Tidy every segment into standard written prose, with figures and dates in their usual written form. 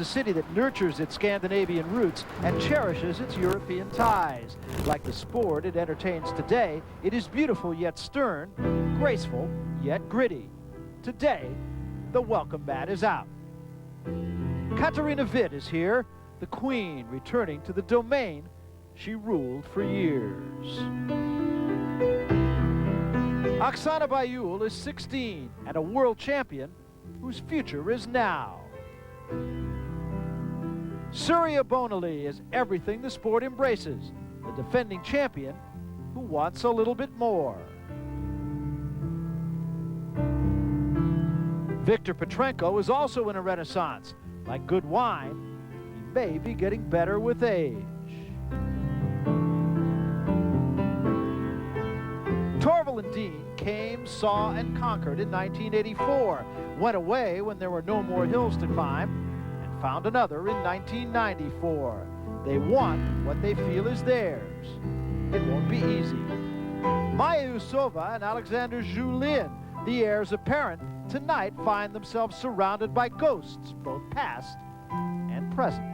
A city that nurtures its Scandinavian roots and cherishes its European ties. Like the sport it entertains today, it is beautiful yet stern, graceful yet gritty. Today, the welcome mat is out. Katarina Witt is here, the queen returning to the domain she ruled for years. Oksana Bayul is 16 and a world champion whose future is now. Surya Bonali is everything the sport embraces, the defending champion who wants a little bit more. Viktor Petrenko is also in a renaissance. Like good wine, he may be getting better with age. Torvill and Dean came, saw, and conquered in 1984, went away when there were no more hills to climb, found another in 1994. They want what they feel is theirs. It won't be easy. Maya Usova and Alexander Zhulin, the heirs apparent, tonight find themselves surrounded by ghosts, both past and present.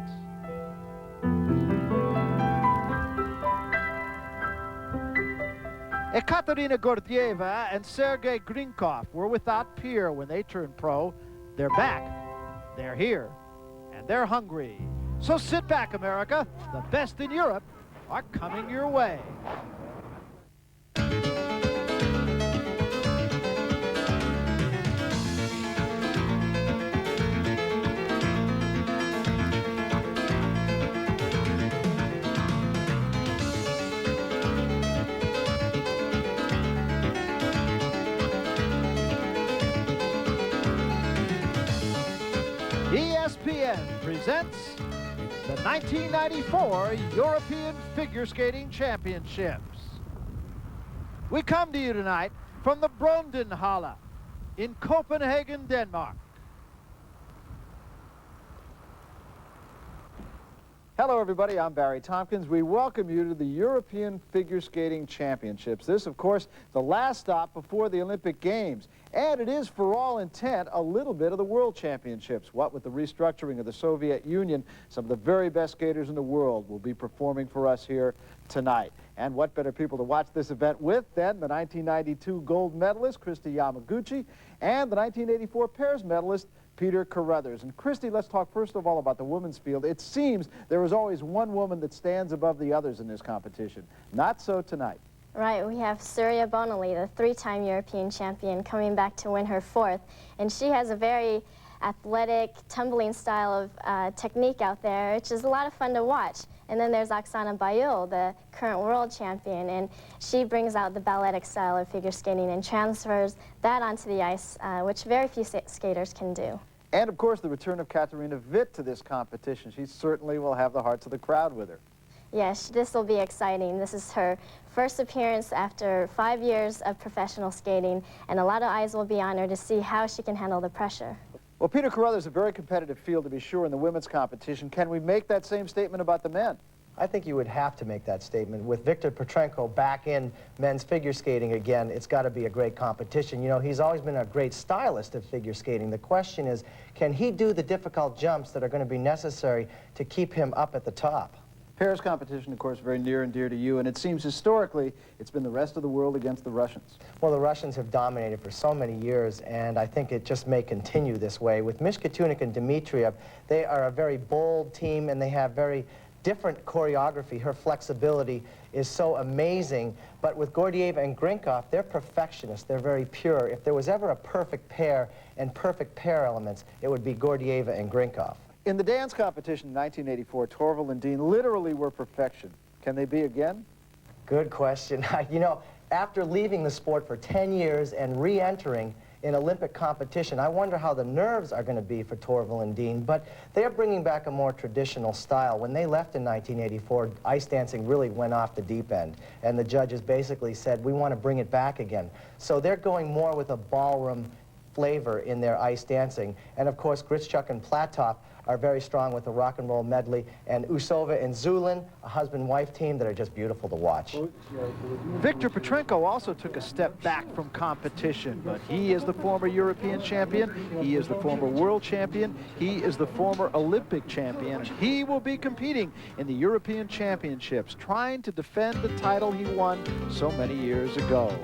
Ekaterina Gordieva and Sergei Grinkov were without peer when they turned pro. They're back. They're here. They're hungry. So sit back, America. The best in Europe are coming your way. ESPN presents the 1994 European Figure Skating Championships. We come to you tonight from the Brøndinhalle in Copenhagen, Denmark. Hello everybody, I'm Barry Tompkins. We welcome you to the European Figure Skating Championships. This, of course, the last stop before the Olympic Games. And it is, for all intent, a little bit of the World Championships. What with the restructuring of the Soviet Union, some of the very best skaters in the world will be performing for us here tonight. And what better people to watch this event with than the 1992 gold medalist, Kristi Yamaguchi, and the 1984 pairs medalist, Peter Carruthers. And Kristi, let's talk first of all about the women's field. It seems there is always one woman that stands above the others in this competition. Not so tonight. Right, we have Surya Bonali, the three-time European champion, coming back to win her fourth. And she has a very athletic, tumbling style of technique out there, which is a lot of fun to watch. And then there's Oksana Bayul, the current world champion, and she brings out the balletic style of figure skating and transfers that onto the ice, which very few skaters can do. And, of course, the return of Katarina Witt to this competition. She certainly will have the hearts of the crowd with her. Yes, this will be exciting. This is her first appearance after 5 years of professional skating, and a lot of eyes will be on her to see how she can handle the pressure. Well, Peter Carruthers, a very competitive field to be sure in the women's competition. Can we make that same statement about the men? I think you would have to make that statement. With Viktor Petrenko back in men's figure skating again, it's got to be a great competition. You know, he's always been a great stylist of figure skating. The question is, can he do the difficult jumps that are going to be necessary to keep him up at the top? Pairs competition, of course, very near and dear to you, and it seems historically it's been the rest of the world against the Russians. Well, the Russians have dominated for so many years, and I think it just may continue this way. With Mishkatunik and Dmitriev, they are a very bold team, and they have very different choreography. Her flexibility is so amazing, but with Gordieva and Grinkov, they're perfectionists. They're very pure. If there was ever a perfect pair and perfect pair elements, it would be Gordieva and Grinkov. In the dance competition in 1984, Torvill and Dean literally were perfection. Can they be again? Good question. You know, after leaving the sport for 10 years and re-entering in Olympic competition, I wonder how the nerves are going to be for Torvill and Dean, but they're bringing back a more traditional style. When they left in 1984, ice dancing really went off the deep end, and the judges basically said, we want to bring it back again. So they're going more with a ballroom flavor in their ice dancing. And of course, Grischuk and Platov are very strong with the rock and roll medley. And Usova and Zulin, a husband-wife team that are just beautiful to watch. Victor Petrenko also took a step back from competition, but he is the former European champion, he is the former world champion, he is the former Olympic champion, and he will be competing in the European Championships, trying to defend the title he won so many years ago.